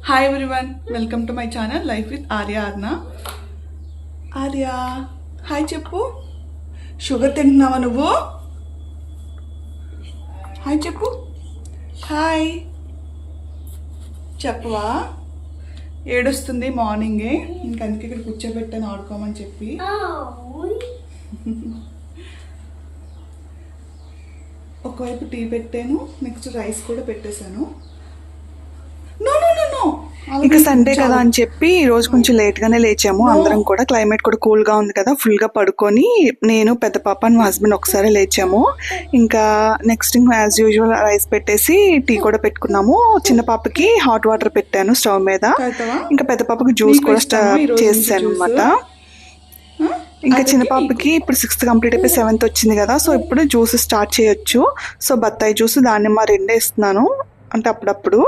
Hi everyone, welcome to my channel life with Arya Arna. Arya hi చెప్పు. Sugar తింటున్నావా నువ్వు? Hi చెప్పు. హాయ్ చెప్పవా? ఏడుస్తుంది మార్నింగే, ఇంకందుకే ఇక్కడ కూర్చోబెట్టాను ఆడుకోమని చెప్పి. ఒకవైపు టీ పెట్టాను, నెక్స్ట్ రైస్ కూడా పెట్టేశాను. ఇంకా సండే కదా అని చెప్పి ఈ రోజు కొంచెం లేట్ గానే లేచాము అందరం కూడా. క్లైమేట్ కూడా కూల్ గా ఉంది కదా, ఫుల్ గా పడుకొని నేను పెద్ద పాప మా హస్బెండ్ ఒకసారి లేచాము. ఇంకా నెక్స్ట్ యాజ్ యూజువల్ రైస్ పెట్టేసి టీ కూడా పెట్టుకున్నాము. చిన్న పాపకి హాట్ వాటర్ పెట్టాను స్టవ్ మీద, ఇంకా పెద్ద పాపకి జ్యూస్ కూడా చేసాను అనమాట. ఇంకా చిన్న పాపకి ఇప్పుడు 6th కంప్లీట్ అయిపోయి 7th వచ్చింది కదా, సో ఇప్పుడు జ్యూస్ స్టార్ట్ చేయొచ్చు. సో బత్తాయి జ్యూస్, దానిమ్మ రెండే ఇస్తున్నాను అంటే అప్పుడప్పుడు.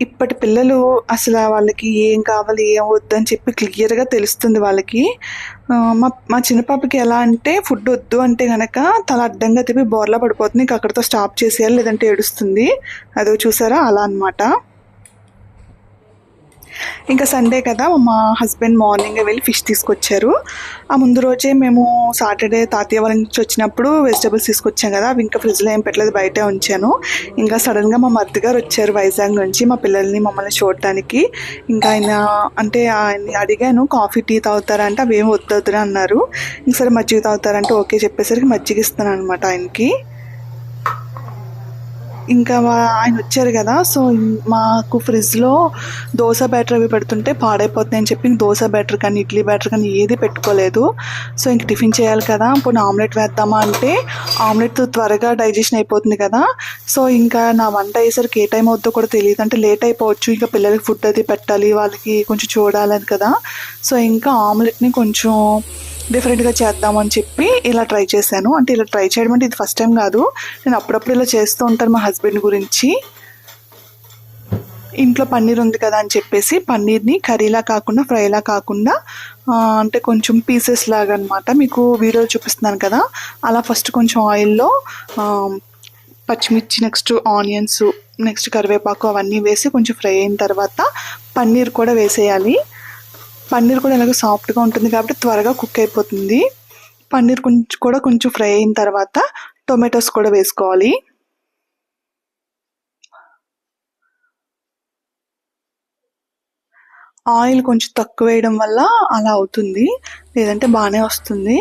ఇప్పటి పిల్లలు అసలు వాళ్ళకి ఏం కావాలి ఏం వద్దు అని చెప్పి క్లియర్గా తెలుస్తుంది వాళ్ళకి. మా చిన్న పాపకి ఎలా అంటే ఫుడ్ వద్దు అంటే కనుక తల అడ్డంగా తిప్పి బోర్లా పడిపోతుంది, ఇంకా అక్కడితో స్టాప్ చేసేయాలి లేదంటే ఏడుస్తుంది. అదో చూసారా, అలా అన్నమాట. ఇంకా సండే కదా, మా హస్బెండ్ మార్నింగ్ వెళ్ళి ఫిష్ తీసుకొచ్చారు. ఆ ముందు రోజే మేము సాటర్డే తాతయ్య వాళ్ళ నుంచి వచ్చినప్పుడు వెజిటబుల్స్ తీసుకొచ్చాం కదా, అవి ఇంకా ఫ్రిడ్జ్లో ఏం పెట్టలేదు, బయటే ఉంచాను. ఇంకా సడన్గా మా మరిది గారు వచ్చారు వైజాగ్ నుంచి మా పిల్లల్ని మమ్మల్ని చూడటానికి. ఇంకా ఆయన్ని అడిగాను కాఫీ టీ తాగుతారా అంటే అవి ఏమి వద్దు అన్నారు. ఇంక సరే మజ్జిగ తాగుతారంటే ఓకే చెప్పేసరికి మజ్జిగ ఇస్తాను అనమాట ఆయనకి. ఇంకా ఆయన వచ్చారు కదా, సో మాకు ఫ్రిడ్జ్లో దోశ బ్యాటర్ అవి పెడుతుంటే పాడైపోతున్నాయి అని చెప్పి దోశ బ్యాటర్ కానీ ఇడ్లీ బ్యాటర్ కానీ ఏది పెట్టుకోలేదు. సో ఇంక టిఫిన్ చేయాలి కదా, పోనీ ఆమ్లెట్ వేద్దామా అంటే ఆమ్లెట్ త్వరగా డైజెషన్ అయిపోతుంది కదా. సో ఇంకా నా వంట అయ్యేసరికి ఏ టైం అవుతుందో కూడా తెలియదు, అంటే లేట్ అయిపోవచ్చు. ఇంకా పిల్లలకి ఫుడ్ అది పెట్టాలి, వాళ్ళకి కొంచెం చూడాలని కదా. సో ఇంకా ఆమ్లెట్ని కొంచెం డిఫరెంట్గా చేద్దామని చెప్పి ఇలా ట్రై చేశాను. అంటే ఇలా ట్రై చేయడం అంటే ఇది ఫస్ట్ టైం కాదు, నేను అప్పుడప్పుడు ఇలా చేస్తూ ఉంటాను మా హస్బెండ్ గురించి. ఇంట్లో పన్నీర్ ఉంది కదా అని చెప్పేసి పన్నీర్ని కర్రీలా కాకుండా ఫ్రైలా కాకుండా అంటే కొంచెం పీసెస్ లాగా అనమాట. మీకు వీడియో చూపిస్తున్నాను కదా, అలా ఫస్ట్ కొంచెం ఆయిల్లో పచ్చిమిర్చి, నెక్స్ట్ ఆనియన్స్, నెక్స్ట్ కరివేపాకు అవన్నీ వేసి కొంచెం ఫ్రై అయిన తర్వాత పన్నీర్ కూడా వేసేయాలి. పన్నీర్ కూడా ఇలాగ సాఫ్ట్గా ఉంటుంది కాబట్టి త్వరగా కుక్ అయిపోతుంది. పన్నీర్ కొంచెం ఫ్రై అయిన తర్వాత టొమాటోస్ కూడా వేసుకోవాలి. ఆయిల్ కొంచెం తక్కువ వేయడం వల్ల అలా అవుతుంది, లేదంటే బాగానే వస్తుంది.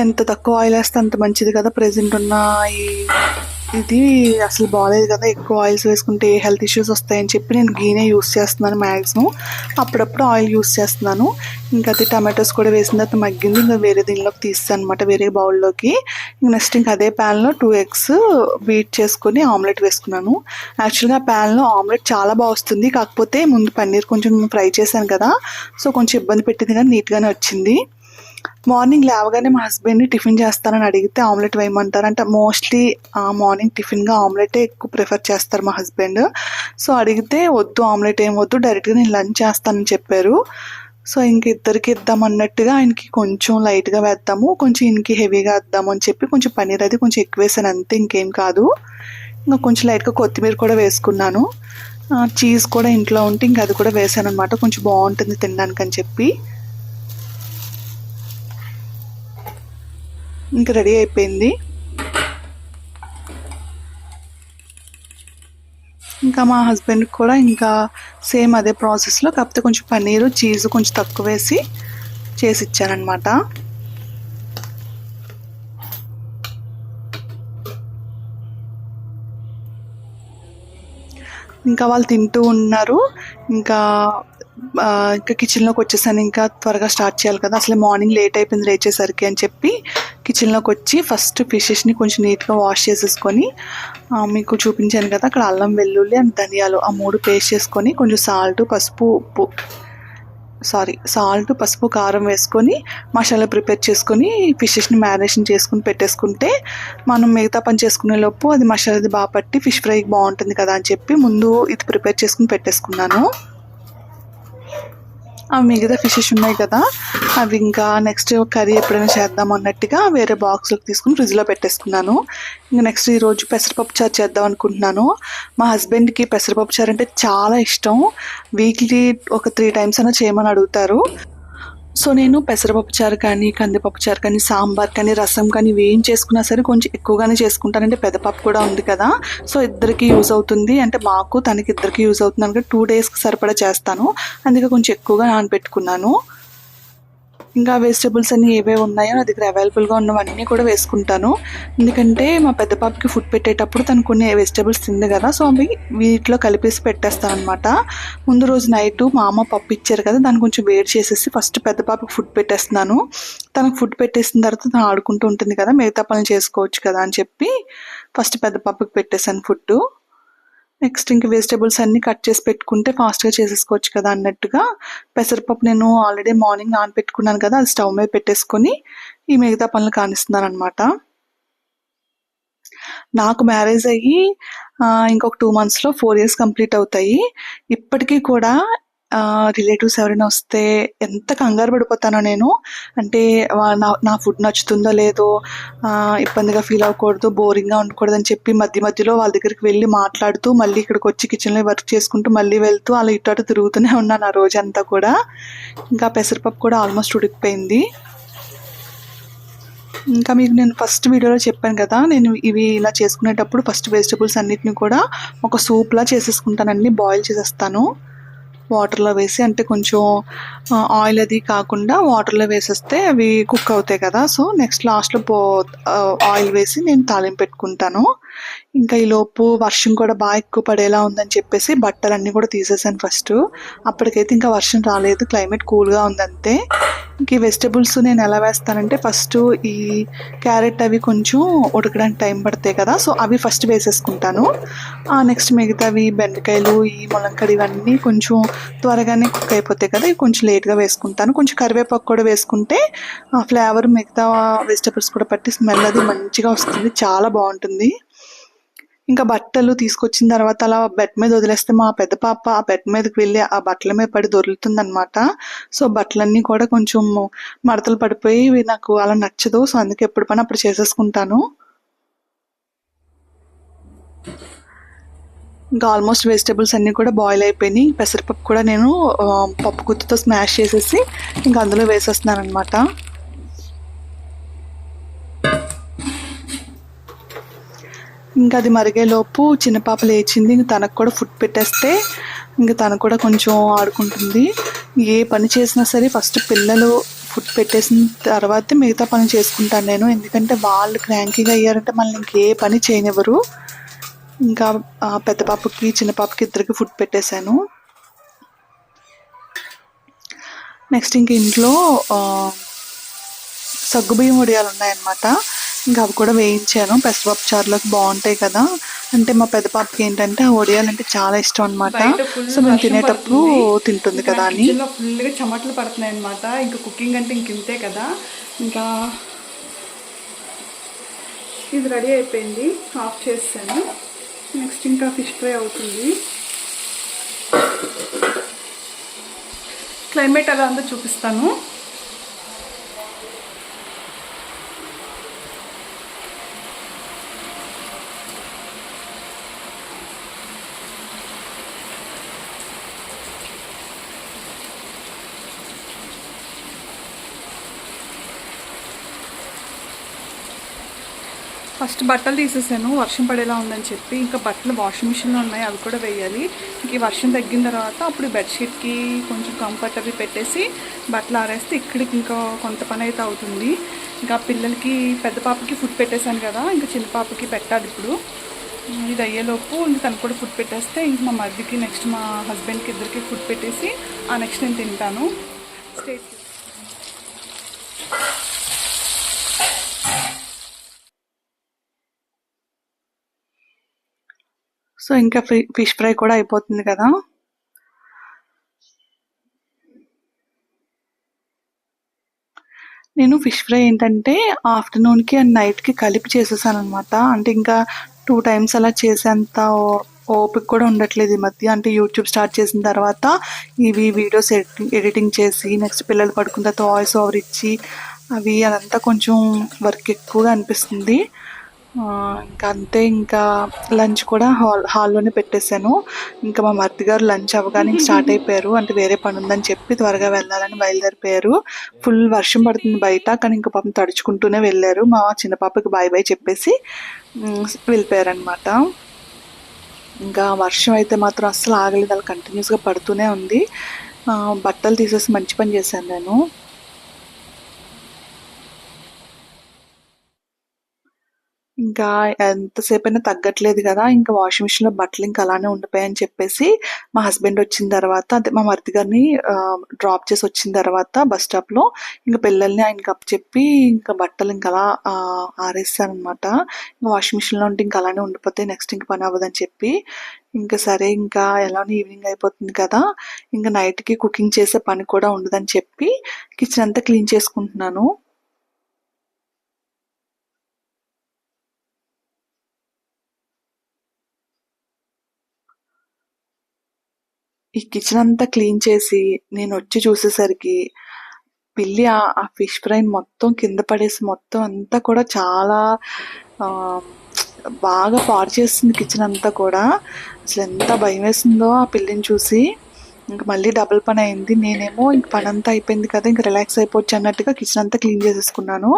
ఎంత తక్కువ ఆయిల్ వేస్తే అంత మంచిది కదా. ప్రెజెంట్ ఉన్న ఇది అసలు బాగాలేదు కదా, ఎక్కువ ఆయిల్స్ వేసుకుంటే ఏ హెల్త్ ఇష్యూస్ వస్తాయని చెప్పి నేను గీనే యూస్ చేస్తున్నాను మ్యాక్సిమం. అప్పుడప్పుడు ఆయిల్ యూస్ చేస్తున్నాను. ఇంకా అది టమాటోస్ కూడా వేసిన తర్వాత మగ్గింది, ఇంకా వేరే దీనిలోకి తీస్తాను అనమాట, వేరే బౌల్లోకి. నెక్స్ట్ ఇంకా అదే ప్యాన్లో 2 eggs బీట్ చేసుకొని ఆమ్లెట్ వేసుకున్నాను. యాక్చువల్గా ఆ ప్యాన్లో ఆమ్లెట్ చాలా బాగా వస్తుంది, కాకపోతే ముందు పన్నీర్ కొంచెం ఫ్రై చేశాను కదా, సో కొంచెం ఇబ్బంది పెట్టింది కానీ నీట్గానే వచ్చింది. మార్నింగ్ లేవగానే మా హస్బెండ్ని టిఫిన్ చేస్తానని అడిగితే ఆమ్లెట్ వేయమంటారు అంటే మోస్ట్లీ మార్నింగ్ టిఫిన్గా ఆమ్లెటే ఎక్కువ ప్రిఫర్ చేస్తారు మా హస్బెండ్. సో అడిగితే వద్దు ఆమ్లెట్ ఏం వద్దు, డైరెక్ట్గా నేను లంచ్ చేస్తానని చెప్పారు. సో ఇంక ఇద్దరికి ఇద్దాం అన్నట్టుగా ఆయనకి కొంచెం లైట్గా వేద్దాము, కొంచెం ఈయనకి హెవీగా వేద్దాము అని చెప్పి కొంచెం పన్నీర్ అది కొంచెం ఎక్కువ వేసాను అంతే, ఇంకేం కాదు. ఇంకా కొంచెం లైట్గా కొత్తిమీర కూడా వేసుకున్నాను. చీజ్ కూడా ఇంట్లో ఉంటే ఇంకా అది కూడా వేసాను అనమాట, కొంచెం బాగుంటుంది తినడానికి అని చెప్పి. ఇంకా రెడీ అయిపోయింది. ఇంకా మా హస్బెండ్ కూడా ఇంకా సేమ్ అదే ప్రాసెస్లో, కాకపోతే కొంచెం పన్నీరు చీజ్ కొంచెం తక్కువ వేసి చేసి ఇచ్చానమాట. ఇంకా వాళ్ళు తింటూ ఉన్నారు. ఇంకా కిచెన్లోకి వచ్చేసాను, ఇంకా త్వరగా స్టార్ట్ చేయాలి కదా, అసలు మార్నింగ్ లేట్ అయిపోయింది లేచేసరికి అని చెప్పి కిచెన్లోకి వచ్చి ఫస్ట్ ఫిషెస్ని కొంచెం నీట్గా వాష్ చేసేసుకొని మీకు చూపించాను కదా అక్కడ అల్లం వెల్లుల్లి అండ్ ధనియాలు ఆ 3 పేస్ట్ చేసుకొని కొంచెం సాల్ట్ పసుపు కారం వేసుకొని మసాలా ప్రిపేర్ చేసుకొని ఫిషెస్ని మ్యారినేషన్ చేసుకుని పెట్టేసుకుంటే మనం మిగతా పని చేసుకునే లోపు అది మసాలాది బాగా పట్టి ఫిష్ ఫ్రైకి బాగుంటుంది కదా అని చెప్పి ముందు ఇది ప్రిపేర్ చేసుకుని పెట్టేసుకున్నాను. మిగతా ఫిషెస్ ఉన్నాయి కదా అవి ఇంకా నెక్స్ట్ కర్రీ ఎప్పుడైనా చేద్దాం అన్నట్టుగా వేరే బాక్స్లోకి తీసుకుని ఫ్రిడ్జ్లో పెట్టేసుకున్నాను. ఇంకా నెక్స్ట్ ఈరోజు పెసరపప్పు చారు చేద్దాం అనుకుంటున్నాను. మా హస్బెండ్కి పెసరపప్పు చారు అంటే చాలా ఇష్టం. వీక్లీ ఒక 3 టైమ్స్ అయినా చేయమని అడుగుతారు. సో నేను పెసరపప్పు చారు కానీ, కందిపప్పు చారు కానీ, సాంబార్ కానీ, రసం కానీ ఇవి ఏం చేసుకున్నా సరే కొంచెం ఎక్కువగానే చేసుకుంటాను. అంటే పెద్దపప్పు కూడా ఉంది కదా, సో ఇద్దరికి యూజ్ అవుతుంది. అంటే మాకు తనకి ఇద్దరికి యూజ్ అవుతుంది అనుకుంటే 2 డేస్కి సరిపడా చేస్తాను. అందుకే కొంచెం ఎక్కువగా నానబెట్టుకున్నాను. ఇంకా వెజిటబుల్స్ అన్నీ ఏవేవి ఉన్నాయో నా దగ్గర అవైలబుల్గా ఉన్నవన్నీ కూడా వేసుకుంటాను. ఎందుకంటే మా పెద్ద పాపకి ఫుడ్ పెట్టేటప్పుడు తను కొన్ని వెజిటబుల్స్ తింది కదా, సో అవి వీటిలో కలిపేసి పెట్టేస్తాను అనమాట. ముందు రోజు నైట్ మా అమ్మ పప్పు ఇచ్చారు కదా, దాన్ని కొంచెం వేడి చేసేసి ఫస్ట్ పెద్ద పాపకి ఫుడ్ పెట్టేస్తున్నాను. తనకు ఫుడ్ పెట్టేసిన తర్వాత తను ఆడుకుంటూ ఉంటుంది కదా, మిగతా పనులు చేసుకోవచ్చు కదా అని చెప్పి ఫస్ట్ పెద్ద పాపకి పెట్టేశాను ఫుడ్. నెక్స్ట్ ఇంక వెజిటబుల్స్ అన్నీ కట్ చేసి పెట్టుకుంటే ఫాస్ట్గా చేసేసుకోవచ్చు కదా అన్నట్టుగా పెసరపప్పు నేను ఆల్రెడీ మార్నింగ్ నానబెట్టుకున్నాను కదా, అది స్టవ్ మీద పెట్టేసుకొని ఈ మిగతా పనులు కానిస్తున్నాను అనమాట. నాకు మ్యారేజ్ అయ్యి ఇంకొక 2 monthsలో 4 years కంప్లీట్ అవుతాయి. ఇప్పటికీ కూడా రిలేటివ్స్ ఎవరైనా వస్తే ఎంత కంగారు పడిపోతానో నేను. అంటే నా ఫుడ్ నచ్చుతుందో లేదో, ఇబ్బందిగా ఫీల్ అవ్వకూడదు, బోరింగ్గా ఉండకూడదు అని చెప్పి మధ్యలో వాళ్ళ దగ్గరికి వెళ్ళి మాట్లాడుతూ మళ్ళీ ఇక్కడికి వచ్చి కిచెన్లో వర్క్ చేసుకుంటూ మళ్ళీ వెళ్తూ అలా ఇటు అటు తిరుగుతూనే ఉన్నాను ఆ రోజంతా కూడా. ఇంకా పెసరపప్పు కూడా ఆల్మోస్ట్ ఉడికిపోయింది. ఇంకా మీకు నేను ఫస్ట్ వీడియోలో చెప్పాను కదా, నేను ఇవి ఇలా చేసుకునేటప్పుడు ఫస్ట్ వెజిటబుల్స్ అన్నిటిని కూడా ఒక సూప్లా చేసేసుకుంటానండి. బాయిల్ చేసేస్తాను వాటర్లో వేసి. అంటే కొంచెం ఆయిల్ అది కాకుండా వాటర్లో వేసేస్తే అవి కుక్ అవుతాయి కదా. సో నెక్స్ట్ లాస్ట్లో ఆయిల్ వేసి నేను తాలింపు పెట్టుకుంటాను. ఇంకా ఈలోపు వర్షం కూడా బాగా ఎక్కువ పడేలా ఉందని చెప్పేసి బట్టలన్నీ కూడా తీసేసాను ఫస్ట్. అప్పటికైతే ఇంకా వర్షం రాలేదు, క్లైమేట్ కూల్గా ఉందంతే. ఇంక ఈ వెజిటబుల్స్ నేను ఎలా వేస్తానంటే ఫస్ట్ ఈ క్యారెట్ అవి కొంచెం ఉడకడానికి టైం పడతాయి కదా, సో అవి ఫస్ట్ వేసేసుకుంటాను. నెక్స్ట్ మిగతావి బెండకాయలు, ఈ ములంకడి ఇవన్నీ కొంచెం త్వరగానే కుక్ అయిపోతాయి కదా, ఇవి కొంచెం లేట్గా వేసుకుంటాను. కొంచెం కరివేపాకు కూడా వేసుకుంటే ఫ్లేవర్ మిగతా వెజిటబుల్స్ కూడా పట్టి స్మెల్ అది మంచిగా వస్తుంది, చాలా బాగుంటుంది. ఇంకా బట్టలు తీసుకొచ్చిన తర్వాత అలా బెడ్ మీద వదిలేస్తే మా పెద్ద పాప ఆ బెడ్ మీదకి వెళ్ళి ఆ బట్టల మీద పడి దొరుకుతుంది అనమాట. సో బట్టలన్నీ కూడా కొంచెం మడతలు పడిపోయి నాకు అలా నచ్చదు. సో అందుకే ఎప్పుడు పని అప్పుడు చేసేసుకుంటాను. ఇంకా ఆల్మోస్ట్ వెజిటబుల్స్ అన్నీ కూడా బాయిల్ అయిపోయినాయి. పెసరపప్పు కూడా నేను పప్పు గుత్తితో స్మాష్ చేసేసి ఇంకా అందులో వేసేస్తున్నాను అనమాట. ఇంకా అది మరిగేలోపు చిన్న పాప లేచింది. ఇంక తనకు కూడా ఫుడ్ పెట్టేస్తే ఇంకా తను కూడా కొంచెం ఆడుకుంటుంది. ఏ పని చేసినా సరే ఫస్ట్ పిల్లలు ఫుడ్ పెట్టేసిన తర్వాత మిగతా పని చేసుకుంటాను నేను. ఎందుకంటే వాళ్ళు క్రాంకీగా అయ్యారంటే మళ్ళీ ఇంకే పని చేయనివ్వరు. ఇంకా పెద్ద పాపకి చిన్న పాపకి ఇద్దరికి ఫుడ్ పెట్టేశాను. నెక్స్ట్ ఇంక ఇంట్లో సగ్గుబియ్యం వడియాలు ఉన్నాయన్నమాట. ఇంకా అవి కూడా వేయించాను. పెసరపప్పు చారులోకి బాగుంటాయి కదా. అంటే మా పెద్ద పాపకి ఏంటంటే ఆ వడియాలంటే చాలా ఇష్టం అనమాట. సో మేము తినేటప్పుడు తింటుంది కదా అని. ఫుల్గా చెమటలు పడుతున్నాయి అనమాట. ఇంకా కుకింగ్ అంటే ఇంక ఇంతే కదా. ఇంకా ఇది రెడీ అయిపోయింది, ఆఫ్ చేసాను. నెక్స్ట్ ఇంకా ఫిష్ ఫ్రై అవుతుంది. క్లైమేట్ ఎలా ఉందో చూపిస్తాను. ఫస్ట్ బట్టలు తీసేసాను, వర్షం పడేలా ఉందని చెప్పి. ఇంకా బట్టలు వాషింగ్ మిషన్లో ఉన్నాయి, అవి కూడా వేయాలి. ఇంక ఈ వర్షం తగ్గిన తర్వాత అప్పుడు బెడ్షీట్కి కొంచెం కంఫర్ట్ అవి పెట్టేసి బట్టలు ఆరేస్తే ఇక్కడికి ఇంకా కొంత పని అయితే అవుతుంది. ఇంకా పిల్లలకి పెద్ద పాపకి ఫుడ్ పెట్టేశాను కదా, ఇంకా చిన్న పాపకి పెట్టాలి ఇప్పుడు. ఇది అయ్యేలోపు ఇంక తనకు కూడా ఫుడ్ పెట్టేస్తే ఇంక మా మరిదికి నెక్స్ట్ మా హస్బెండ్కి ఇద్దరికి ఫుడ్ పెట్టేసి నెక్స్ట్ నేను తింటాను. స్టేట్ సో ఇంకా ఫిష్ ఫ్రై కూడా అయిపోతుంది కదా. నేను ఫిష్ ఫ్రై ఏంటంటే ఆఫ్టర్నూన్కి అండ్ నైట్కి కలిపి చేసేసాను అనమాట. అంటే ఇంకా 2 times అలా చేసేంత ఓపిక కూడా ఉండట్లేదు ఈ మధ్య. అంటే యూట్యూబ్ స్టార్ట్ చేసిన తర్వాత ఇవి వీడియోస్ ఎడిటింగ్ చేసి నెక్స్ట్ పిల్లలు పడుకున్న తర్వాత వాయిస్ ఓవర్ ఇచ్చి అవి అదంతా కొంచెం వర్క్ ఎక్కువగా అనిపిస్తుంది. ఇంకా అంతే. ఇంకా లంచ్ కూడా హాల్లోనే పెట్టేశాను. ఇంకా మా మరిది గారు లంచ్ అవ్వగానే ఇంక స్టార్ట్ అయిపోయారు. అంటే వేరే పని ఉందని చెప్పి త్వరగా వెళ్ళాలని బయలుదేరిపోయారు. ఫుల్ వర్షం పడుతుంది బయట, కానీ ఇంకా పాపం తడుచుకుంటూనే వెళ్ళారు. మా చిన్న పాపకి బాయ్ బాయ్ చెప్పేసి వెళ్ళిపోయారనమాట. ఇంకా వర్షం అయితే మాత్రం అస్సలు ఆగలేదు, అలా కంటిన్యూస్గా పడుతూనే ఉంది. బట్టలు తీసేసి మంచి పని చేశాను నేను. ఇంకా ఎంతసేపైనా తగ్గట్లేదు కదా, ఇంకా వాషింగ్ మిషన్లో బట్టలు ఇంకా అలానే ఉండిపోయాయని చెప్పేసి మా హస్బెండ్ వచ్చిన తర్వాత, అదే మా మరిది గారిని డ్రాప్ చేసి వచ్చిన తర్వాత బస్ స్టాప్లో ఇంకా పిల్లల్ని ఆయనకి అప్పచెప్పి ఇంకా బట్టలు ఇంకా అలా ఆరేస్తాను అనమాట. ఇంకా వాషింగ్ మిషన్లో ఉంటే ఇంకా అలానే ఉండిపోతే నెక్స్ట్ ఇంక పని అవ్వదని చెప్పి ఇంకా సరే, ఇంకా ఎలానో ఈవినింగ్ అయిపోతుంది కదా, ఇంకా నైట్కి కుకింగ్ చేసే పని కూడా ఉండదని చెప్పి కిచెన్ అంతా క్లీన్ చేసుకుంటున్నాను. ఈ కిచెన్ అంతా క్లీన్ చేసి నేను వచ్చి చూసేసరికి పిల్లి ఆ ఫిష్ ఫ్రై మొత్తం కింద పడేసి మొత్తం అంతా కూడా చాలా ఆ, బాగా పాడు చేస్తుంది కిచెన్ అంతా కూడా. అసలు ఎంత భయం వేసిందో ఆ పిల్లిని చూసి. ఇంక మళ్ళీ డబుల్ పని అయింది. నేనేమో ఇంక పని అంతా అయిపోయింది కదా, ఇంక రిలాక్స్ అయిపోవచ్చు అన్నట్టుగా కిచెన్ అంతా క్లీన్ చేసేసుకున్నాను.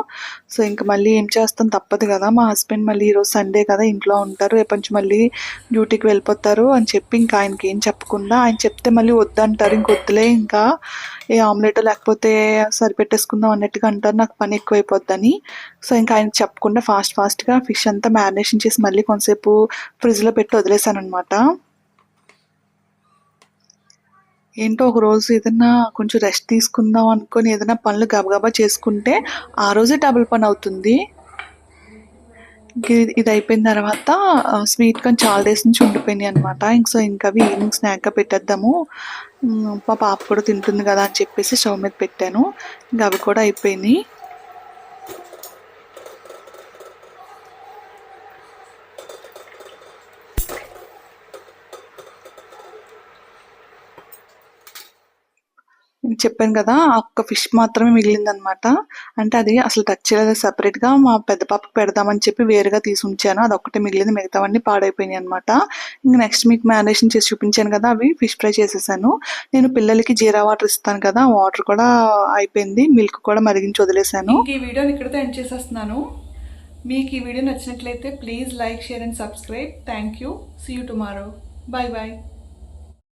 సో ఇంక మళ్ళీ ఏం చేస్తాం, తప్పదు కదా. మా హస్బెండ్ మళ్ళీ ఈరోజు సండే కదా ఇంట్లో ఉంటారు, రేపటి నుంచి మళ్ళీ డ్యూటీకి వెళ్ళిపోతారు అని చెప్పి ఇంకా ఆయనకి ఏం చెప్పకుండా, ఆయన చెప్తే మళ్ళీ వద్దంటారు, ఇంక వద్దులే ఇంకా ఏ ఆమ్లెట్ లేకపోతే సరిపెట్టేసుకుందాం అన్నట్టుగా అంటారు, నాకు పని ఎక్కువైపోద్దని. సో ఇంకా ఆయనకి చెప్పకుండా ఫాస్ట్గా ఫిష్ అంతా మ్యారినేషన్ చేసి మళ్ళీ కొంతసేపు ఫ్రిడ్జ్లో పెట్టి వదిలేసాను అనమాట. ఏంటో ఒక రోజు ఏదైనా కొంచెం రెస్ట్ తీసుకుందాం అనుకొని ఏదైనా పనులు గబగబా చేసుకుంటే ఆ రోజే డబుల్ పని అవుతుంది. ఇది అయిపోయిన తర్వాత స్వీట్ కార్న్ చాలా డేస్ నుంచి ఉండిపోయినాయి అనమాట. సో ఇంకా అవి ఈవినింగ్ స్నాక్గా పెట్టేద్దాము, మా పాప కూడా తింటుంది కదా అని చెప్పేసి స్టవ్ మీద పెట్టాను. ఇంకా అవి కూడా అయిపోయినాయి. నేను చెప్పాను కదా, ఆ ఒక్క ఫిష్ మాత్రమే మిగిలిందనమాట. అంటే అది అసలు టచ్ చేయలేదు, సపరేట్గా మా పెద్ద పాపకు పెడదామని చెప్పి వేరుగా తీసి ఉంచాను, అది ఒక్కటే మిగిలింది, మిగతావన్నీ పాడైపోయినాయి అనమాట. ఇంకా నెక్స్ట్ మీకు మ్యారినేషన్ చేసి చూపించాను కదా, అవి ఫిష్ ఫ్రై చేసేసాను. నేను పిల్లలకి జీరా వాటర్ ఇస్తాను కదా, వాటర్ కూడా అయిపోయింది, మిల్క్ కూడా మరిగించి వదిలేసాను. ఈ వీడియోని ఇక్కడితో ఎండ్ చేసేస్తున్నాను. మీకు ఈ వీడియో నచ్చినట్లయితే please like, share and subscribe. Thank you. See you tomorrow. Bye bye.